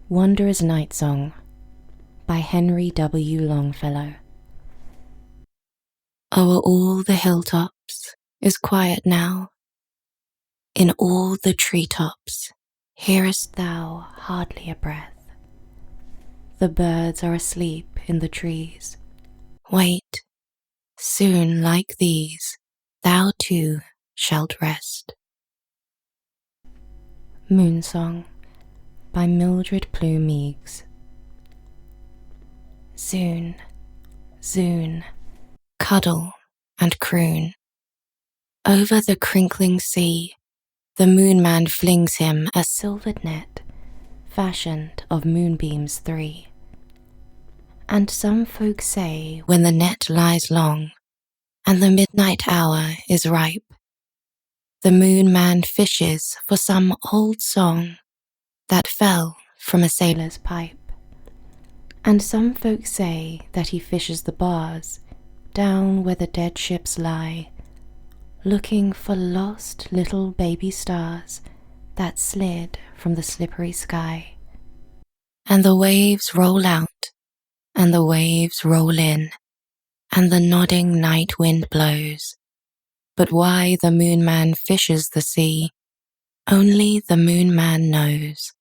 Wanderer's Night Song by Henry W. Longfellow. O'er all the hilltops is quiet now. In all the treetops hearest thou hardly a breath. The birds are asleep in the trees. Wait, soon like these thou too shalt rest. Moonsong by Mildred Plough Meeks. Soon, soon, cuddle and croon. Over the crinkling sea, the moonman flings him a silvered net, fashioned of moonbeams 3. And some folk say when the net lies long, and the midnight hour is ripe, the moonman fishes for some old song that fell from a sailor's pipe. And some folk say that he fishes the bars down where the dead ships lie, looking for lost little baby stars that slid from the slippery sky. And the waves roll out, and the waves roll in, and the nodding night wind blows. But why the moonman fishes the sea, only the moonman knows.